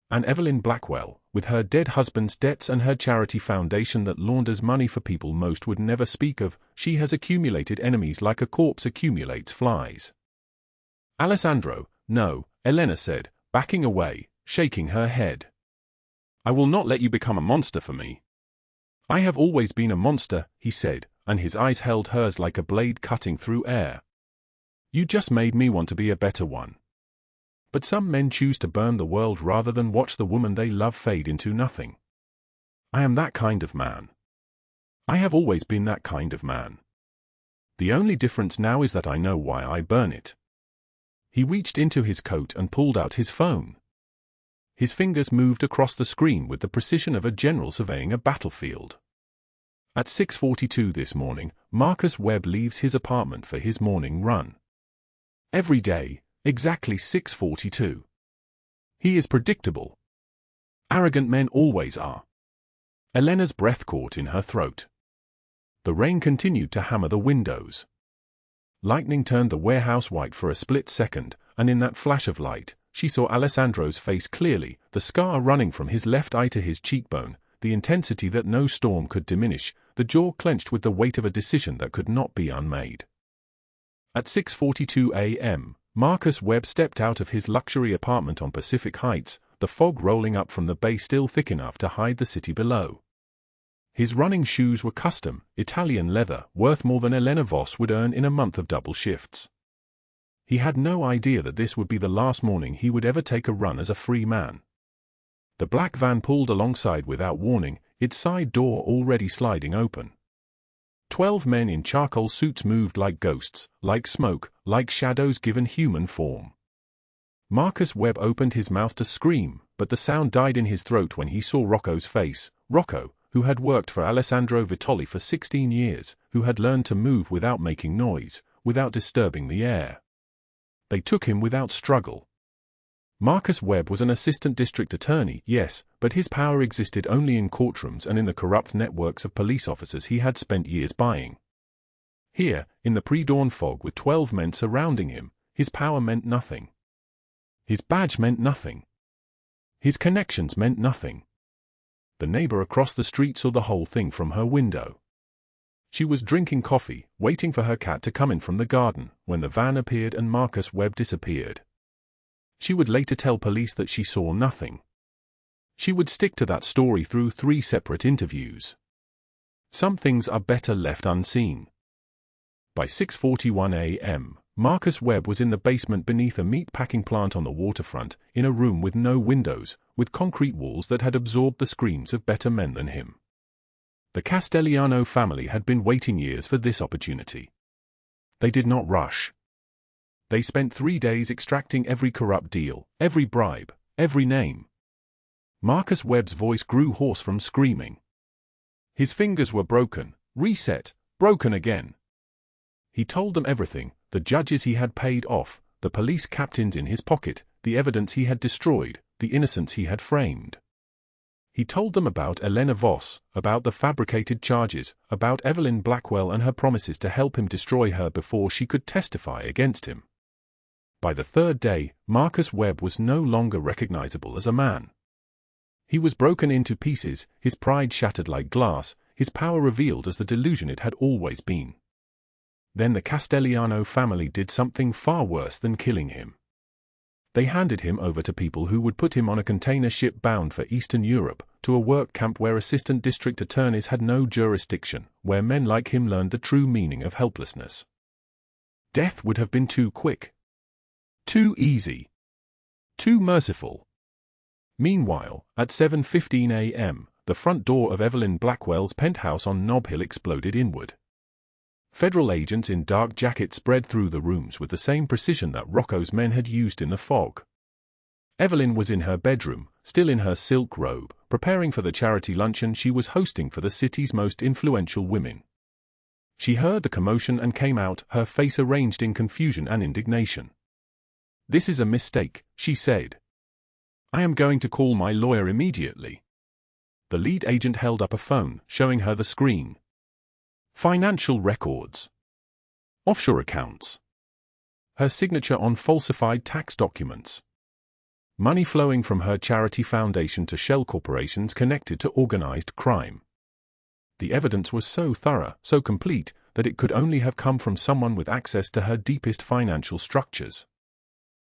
And Evelyn Blackwell, with her dead husband's debts and her charity foundation that launders money for people most would never speak of, she has accumulated enemies like a corpse accumulates flies." "Alessandro, no," Elena said, backing away, shaking her head. "I will not let you become a monster for me." "I have always been a monster," he said, and his eyes held hers like a blade cutting through air. "You just made me want to be a better one. But some men choose to burn the world rather than watch the woman they love fade into nothing. I am that kind of man. I have always been that kind of man. The only difference now is that I know why I burn it." He reached into his coat and pulled out his phone. His fingers moved across the screen with the precision of a general surveying a battlefield. At 6:42 this morning, Marcus Webb leaves his apartment for his morning run. Every day, exactly 6:42. He is predictable. Arrogant men always are. Elena's breath caught in her throat. The rain continued to hammer the windows. Lightning turned the warehouse white for a split second, and in that flash of light, she saw Alessandro's face clearly, the scar running from his left eye to his cheekbone, the intensity that no storm could diminish, the jaw clenched with the weight of a decision that could not be unmade. At 6:42 a.m., Marcus Webb stepped out of his luxury apartment on Pacific Heights, the fog rolling up from the bay still thick enough to hide the city below. His running shoes were custom, Italian leather, worth more than Elena Voss would earn in a month of double shifts. He had no idea that this would be the last morning he would ever take a run as a free man. The black van pulled alongside without warning, its side door already sliding open. 12 men in charcoal suits moved like ghosts, like smoke, like shadows given human form. Marcus Webb opened his mouth to scream, but the sound died in his throat when he saw Rocco's face. Rocco, who had worked for Alessandro Vitoli for 16 years, who had learned to move without making noise, without disturbing the air. They took him without struggle. Marcus Webb was an assistant district attorney, yes, but his power existed only in courtrooms and in the corrupt networks of police officers he had spent years buying. Here, in the pre-dawn fog with 12 men surrounding him, his power meant nothing. His badge meant nothing. His connections meant nothing. The neighbor across the street saw the whole thing from her window. She was drinking coffee, waiting for her cat to come in from the garden, when the van appeared and Marcus Webb disappeared. She would later tell police that she saw nothing. She would stick to that story through 3 separate interviews. Some things are better left unseen. By 6:41 a.m., Marcus Webb was in the basement beneath a meat-packing plant on the waterfront, in a room with no windows, with concrete walls that had absorbed the screams of better men than him. The Castellano family had been waiting years for this opportunity. They did not rush. They spent 3 days extracting every corrupt deal, every bribe, every name. Marcus Webb's voice grew hoarse from screaming. His fingers were broken, reset, broken again. He told them everything, the judges he had paid off, the police captains in his pocket, the evidence he had destroyed, the innocents he had framed. He told them about Elena Voss, about the fabricated charges, about Evelyn Blackwell and her promises to help him destroy her before she could testify against him. By the 3rd day, Marcus Webb was no longer recognizable as a man. He was broken into pieces, his pride shattered like glass, his power revealed as the delusion it had always been. Then the Castellano family did something far worse than killing him. They handed him over to people who would put him on a container ship bound for Eastern Europe, to a work camp where assistant district attorneys had no jurisdiction, where men like him learned the true meaning of helplessness. Death would have been too quick. Too easy. Too merciful. Meanwhile, at 7:15 a.m., the front door of Evelyn Blackwell's penthouse on Nob Hill exploded inward. Federal agents in dark jackets spread through the rooms with the same precision that Rocco's men had used in the fog. Evelyn was in her bedroom, still in her silk robe, preparing for the charity luncheon she was hosting for the city's most influential women. She heard the commotion and came out, her face arranged in confusion and indignation. "This is a mistake," she said. "I am going to call my lawyer immediately." The lead agent held up a phone, showing her the screen. Financial records. Offshore accounts. Her signature on falsified tax documents. Money flowing from her charity foundation to shell corporations connected to organized crime. The evidence was so thorough, so complete, that it could only have come from someone with access to her deepest financial structures.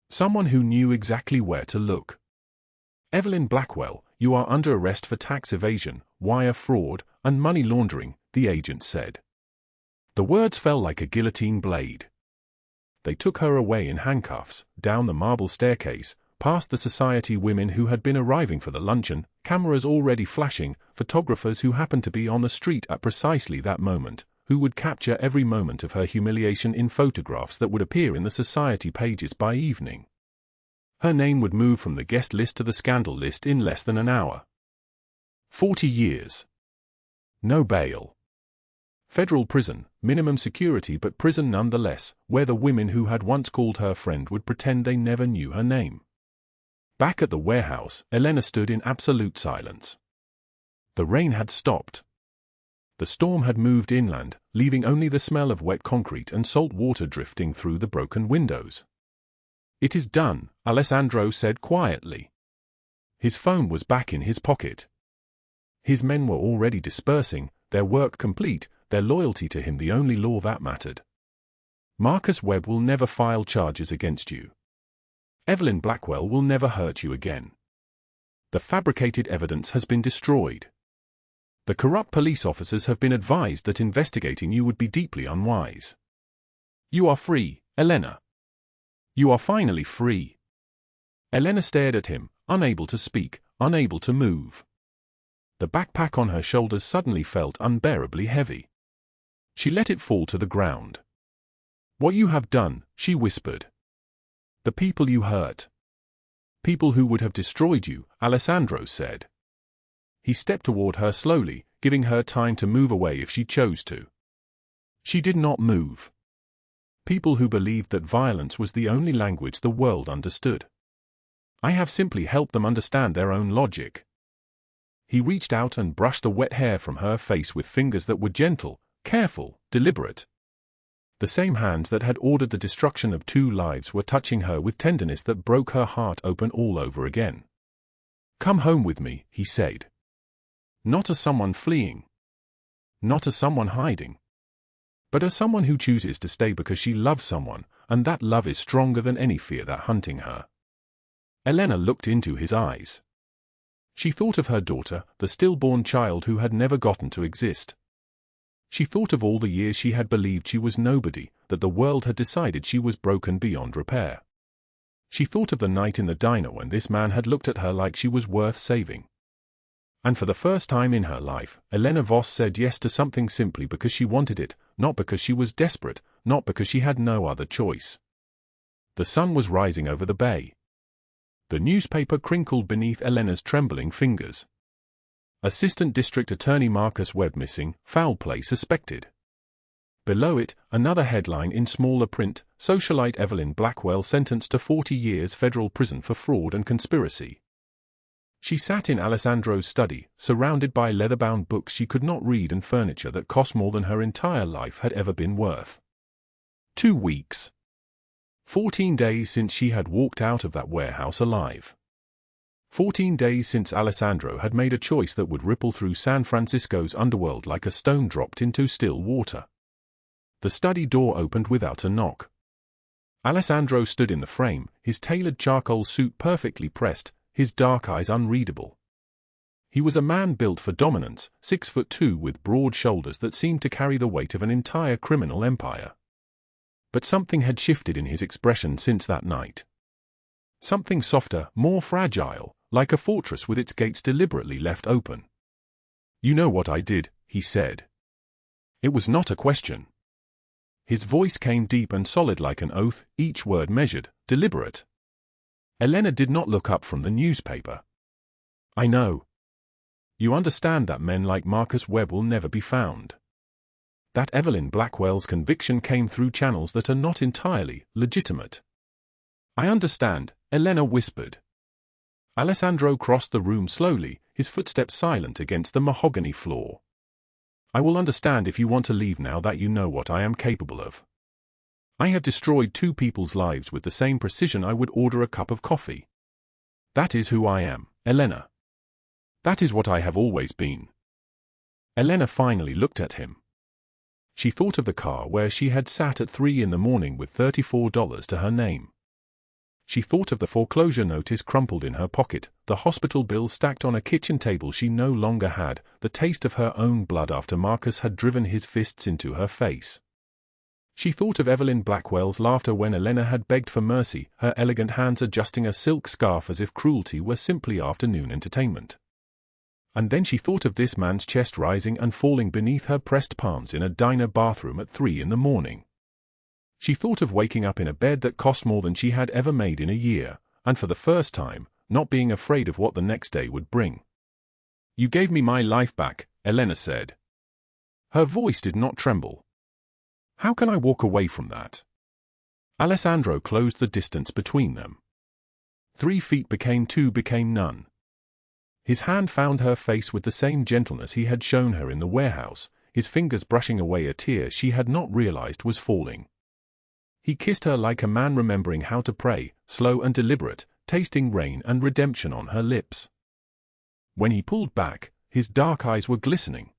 Someone who knew exactly where to look. "Evelyn Blackwell, you are under arrest for tax evasion, wire fraud, and money laundering," the agent said. The words fell like a guillotine blade. They took her away in handcuffs, down the marble staircase, past the society women who had been arriving for the luncheon, cameras already flashing, photographers who happened to be on the street at precisely that moment, who would capture every moment of her humiliation in photographs that would appear in the society pages by evening. Her name would move from the guest list to the scandal list in less than an hour. 40 years. No bail. Federal prison, minimum security but prison nonetheless, where the women who had once called her friend would pretend they never knew her name. Back at the warehouse, Elena stood in absolute silence. The rain had stopped. The storm had moved inland, leaving only the smell of wet concrete and salt water drifting through the broken windows. "It is done," Alessandro said quietly. His phone was back in his pocket. His men were already dispersing, their work complete, their loyalty to him the only law that mattered. "Marcus Webb will never file charges against you. Evelyn Blackwell will never hurt you again. The fabricated evidence has been destroyed. The corrupt police officers have been advised that investigating you would be deeply unwise. You are free, Elena. You are finally free." Elena stared at him, unable to speak, unable to move. The backpack on her shoulders suddenly felt unbearably heavy. She let it fall to the ground. "What you have done," she whispered. "The people you hurt. People who would have destroyed you," Alessandro said. He stepped toward her slowly, giving her time to move away if she chose to. She did not move. People who believed that violence was the only language the world understood. I have simply helped them understand their own logic. He reached out and brushed the wet hair from her face with fingers that were gentle, careful, deliberate. The same hands that had ordered the destruction of 2 lives were touching her with tenderness that broke her heart open all over again. "Come home with me," he said. Not as someone fleeing. Not as someone hiding. But as someone who chooses to stay because she loves someone, and that love is stronger than any fear that hunting her. Elena looked into his eyes. She thought of her daughter, the stillborn child who had never gotten to exist. She thought of all the years she had believed she was nobody, that the world had decided she was broken beyond repair. She thought of the night in the diner when this man had looked at her like she was worth saving. And for the first time in her life, Elena Voss said yes to something simply because she wanted it, not because she was desperate, not because she had no other choice. The sun was rising over the bay. The newspaper crinkled beneath Elena's trembling fingers. Assistant District Attorney Marcus Webb missing, foul play suspected. Below it, another headline in smaller print, socialite Evelyn Blackwell sentenced to 40 years federal prison for fraud and conspiracy. She sat in Alessandro's study, surrounded by leather-bound books she could not read and furniture that cost more than her entire life had ever been worth. 2 weeks. 14 days since she had walked out of that warehouse alive. 14 days since Alessandro had made a choice that would ripple through San Francisco's underworld like a stone dropped into still water. The study door opened without a knock. Alessandro stood in the frame, his tailored charcoal suit perfectly pressed, his dark eyes unreadable. He was a man built for dominance, 6'2" with broad shoulders that seemed to carry the weight of an entire criminal empire. But something had shifted in his expression since that night. Something softer, more fragile, like a fortress with its gates deliberately left open. "You know what I did," he said. It was not a question. His voice came deep and solid like an oath, each word measured, deliberate. Elena did not look up from the newspaper. "I know. You understand that men like Marcus Webb will never be found. That Evelyn Blackwell's conviction came through channels that are not entirely legitimate." "I understand," Elena whispered. Alessandro crossed the room slowly, his footsteps silent against the mahogany floor. "I will understand if you want to leave now that you know what I am capable of. I have destroyed 2 people's lives with the same precision I would order a cup of coffee. That is who I am, Elena. That is what I have always been." Elena finally looked at him. She thought of the car where she had sat at 3 in the morning with $34 to her name. She thought of the foreclosure notice crumpled in her pocket, the hospital bill stacked on a kitchen table she no longer had, the taste of her own blood after Marcus had driven his fists into her face. She thought of Evelyn Blackwell's laughter when Elena had begged for mercy, her elegant hands adjusting a silk scarf as if cruelty were simply afternoon entertainment. And then she thought of this man's chest rising and falling beneath her pressed palms in a diner bathroom at 3 in the morning. She thought of waking up in a bed that cost more than she had ever made in a year, and for the first time, not being afraid of what the next day would bring. "You gave me my life back," Elena said. Her voice did not tremble. "How can I walk away from that?" Alessandro closed the distance between them. 3 feet became 2, became none. His hand found her face with the same gentleness he had shown her in the warehouse, his fingers brushing away a tear she had not realized was falling. He kissed her like a man remembering how to pray, slow and deliberate, tasting rain and redemption on her lips. When he pulled back, his dark eyes were glistening.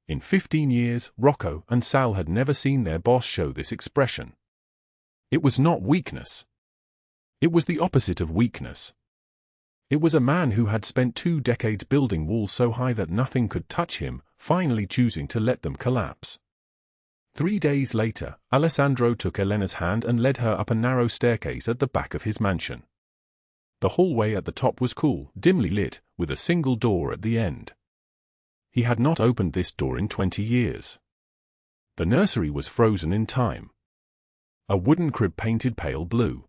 In 15 years, Rocco and Sal had never seen their boss show this expression. It was not weakness. It was the opposite of weakness. It was a man who had spent 2 decades building walls so high that nothing could touch him, finally choosing to let them collapse. 3 days later, Alessandro took Elena's hand and led her up a narrow staircase at the back of his mansion. The hallway at the top was cool, dimly lit, with a single door at the end. He had not opened this door in 20 years. The nursery was frozen in time. A wooden crib painted pale blue.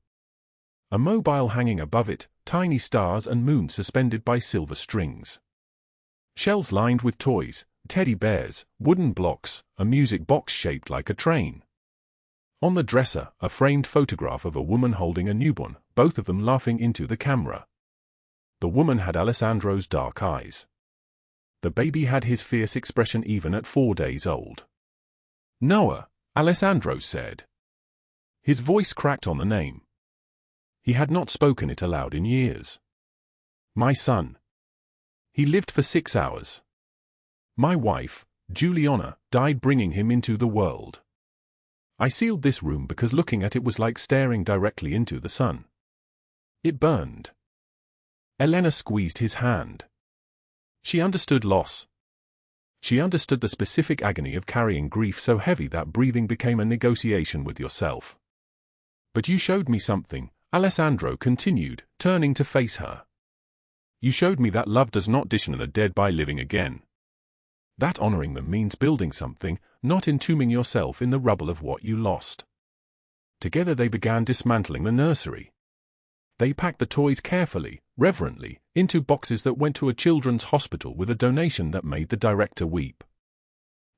A mobile hanging above it, tiny stars and moons suspended by silver strings. Shelves lined with toys, teddy bears, wooden blocks, a music box shaped like a train. On the dresser, a framed photograph of a woman holding a newborn, both of them laughing into the camera. The woman had Alessandro's dark eyes. The baby had his fierce expression even at 4 days old. Noah, Alessandro said. His voice cracked on the name. He had not spoken it aloud in years. My son. He lived for 6 hours. My wife, Juliana, died bringing him into the world. I sealed this room because looking at it was like staring directly into the sun. It burned. Elena squeezed his hand. She understood loss. She understood the specific agony of carrying grief so heavy that breathing became a negotiation with yourself. But you showed me something, Alessandro continued, turning to face her. You showed me that love does not dishonor the dead by living again. That honoring them means building something, not entombing yourself in the rubble of what you lost. Together they began dismantling the nursery. They packed the toys carefully, reverently, into boxes that went to a children's hospital with a donation that made the director weep.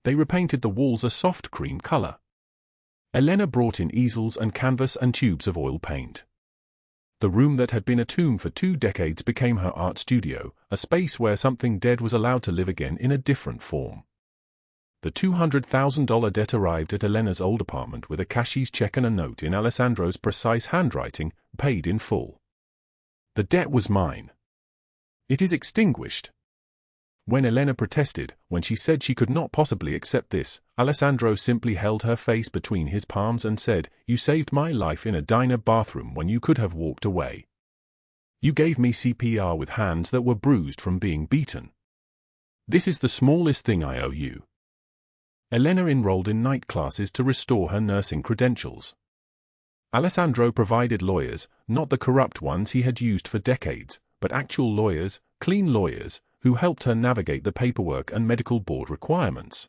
They repainted the walls a soft cream color. Elena brought in easels and canvas and tubes of oil paint. The room that had been a tomb for 2 decades became her art studio, a space where something dead was allowed to live again in a different form. The $200,000 debt arrived at Elena's old apartment with a cashier's check and a note in Alessandro's precise handwriting, paid in full. The debt was mine. It is extinguished. When Elena protested, when she said she could not possibly accept this, Alessandro simply held her face between his palms and said, "You saved my life in a diner bathroom when you could have walked away. You gave me CPR with hands that were bruised from being beaten. This is the smallest thing I owe you." Elena enrolled in night classes to restore her nursing credentials. Alessandro provided lawyers, not the corrupt ones he had used for decades, but actual lawyers, clean lawyers, who helped her navigate the paperwork and medical board requirements.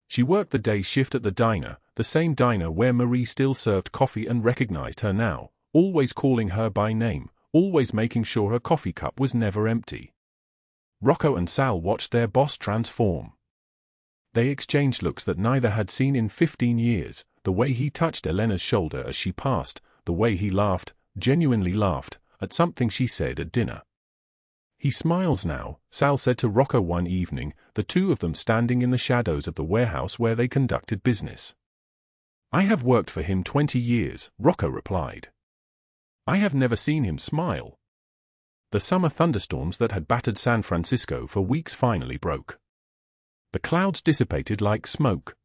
She worked the day shift at the diner, the same diner where Marie still served coffee and recognized her now, always calling her by name, always making sure her coffee cup was never empty. Rocco and Sal watched their boss transform. They exchanged looks that neither had seen in 15 years, the way he touched Elena's shoulder as she passed, the way he laughed, genuinely laughed, at something she said at dinner. He smiles now, Sal said to Rocco one evening, the two of them standing in the shadows of the warehouse where they conducted business. I have worked for him 20 years, Rocco replied. I have never seen him smile. The summer thunderstorms that had battered San Francisco for weeks finally broke. The clouds dissipated like smoke.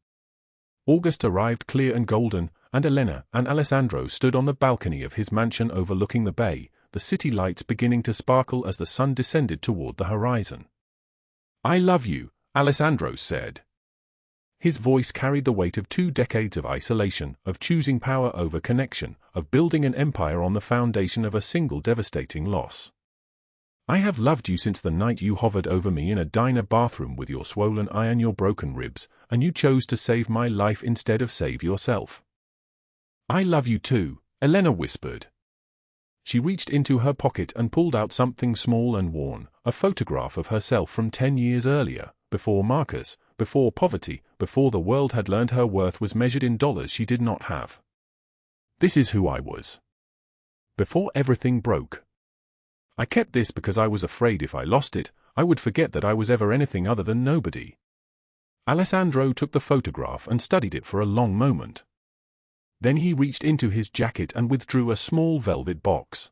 August arrived clear and golden, and Elena and Alessandro stood on the balcony of his mansion overlooking the bay, the city lights beginning to sparkle as the sun descended toward the horizon. I love you, Alessandro said. His voice carried the weight of 2 decades of isolation, of choosing power over connection, of building an empire on the foundation of a single devastating loss. I have loved you since the night you hovered over me in a diner bathroom with your swollen eye and your broken ribs, and you chose to save my life instead of save yourself. I love you too, Elena whispered. She reached into her pocket and pulled out something small and worn, a photograph of herself from 10 years earlier, before Marcus, before poverty, before the world had learned her worth was measured in dollars she did not have. This is who I was. Before everything broke. I kept this because I was afraid if I lost it, I would forget that I was ever anything other than nobody. Alessandro took the photograph and studied it for a long moment. Then he reached into his jacket and withdrew a small velvet box.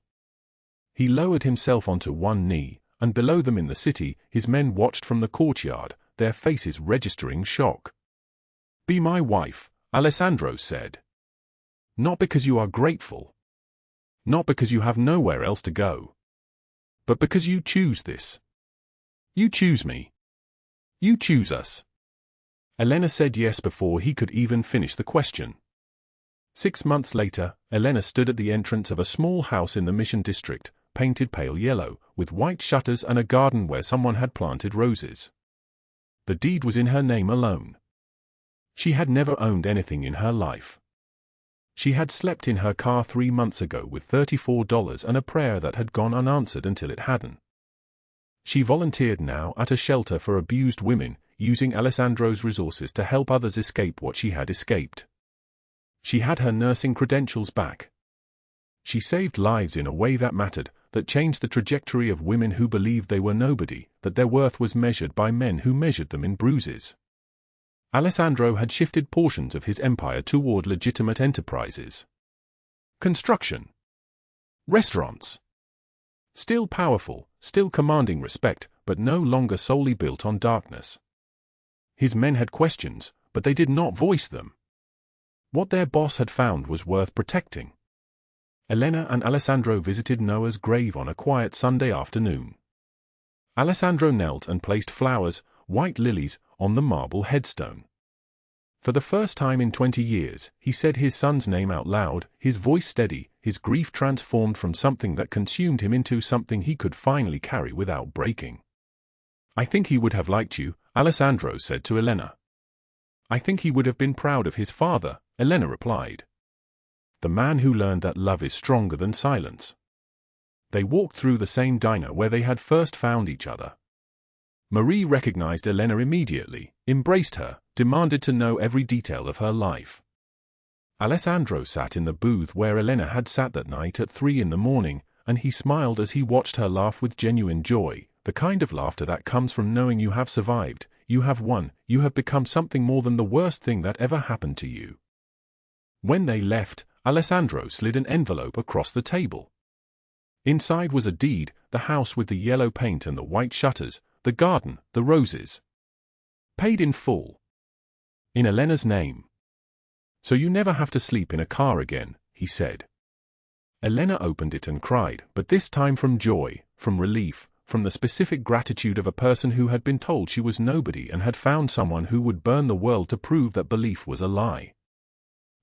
He lowered himself onto one knee, and below them in the city, his men watched from the courtyard, their faces registering shock. Be my wife, Alessandro said. Not because you are grateful. Not because you have nowhere else to go. But because you choose this. You choose me. You choose us. Elena said yes before he could even finish the question. 6 months later, Elena stood at the entrance of a small house in the Mission District, painted pale yellow, with white shutters and a garden where someone had planted roses. The deed was in her name alone. She had never owned anything in her life. She had slept in her car 3 months ago with $34 and a prayer that had gone unanswered until it hadn't. She volunteered now at a shelter for abused women, using Alessandro's resources to help others escape what she had escaped. She had her nursing credentials back. She saved lives in a way that mattered, that changed the trajectory of women who believed they were nobody, that their worth was measured by men who measured them in bruises. Alessandro had shifted portions of his empire toward legitimate enterprises. Construction. Restaurants. Still powerful, still commanding respect, but no longer solely built on darkness. His men had questions, but they did not voice them. What their boss had found was worth protecting. Elena and Alessandro visited Noah's grave on a quiet Sunday afternoon. Alessandro knelt and placed flowers, white lilies, on the marble headstone. For the first time in 20 years, he said his son's name out loud, his voice steady, his grief transformed from something that consumed him into something he could finally carry without breaking. "I think he would have liked you," Alessandro said to Elena. "I think he would have been proud of his father," Elena replied. "The man who learned that love is stronger than silence." They walked through the same diner where they had first found each other. Marie recognized Elena immediately, embraced her, demanded to know every detail of her life. Alessandro sat in the booth where Elena had sat that night at 3 in the morning, and he smiled as he watched her laugh with genuine joy, the kind of laughter that comes from knowing you have survived, you have won, you have become something more than the worst thing that ever happened to you. When they left, Alessandro slid an envelope across the table. Inside was a deed, the house with the yellow paint and the white shutters, the garden, the roses. Paid in full. In Elena's name. "So you never have to sleep in a car again," he said. Elena opened it and cried, but this time from joy, from relief, from the specific gratitude of a person who had been told she was nobody and had found someone who would burn the world to prove that belief was a lie.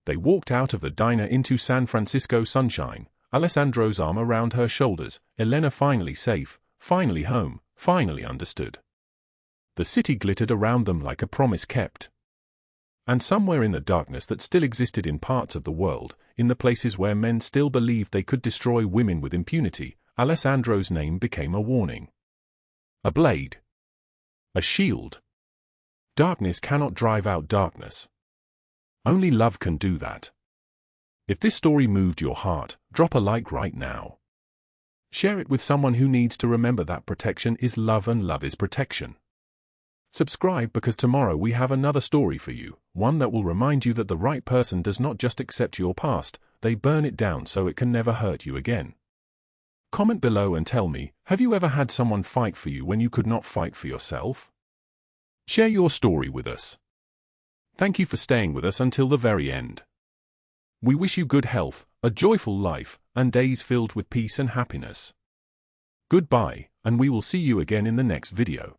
They walked out of the diner into San Francisco sunshine, Alessandro's arm around her shoulders, Elena finally safe, finally home, finally understood. The city glittered around them like a promise kept. And somewhere in the darkness that still existed in parts of the world, in the places where men still believed they could destroy women with impunity, Alessandro's name became a warning. A blade. A shield. Darkness cannot drive out darkness. Only love can do that. If this story moved your heart, drop a like right now. Share it with someone who needs to remember that protection is love and love is protection. Subscribe because tomorrow we have another story for you, one that will remind you that the right person does not just accept your past, they burn it down so it can never hurt you again. Comment below and tell me, have you ever had someone fight for you when you could not fight for yourself? Share your story with us. Thank you for staying with us until the very end. We wish you good health, a joyful life, and days filled with peace and happiness. Goodbye, and we will see you again in the next video.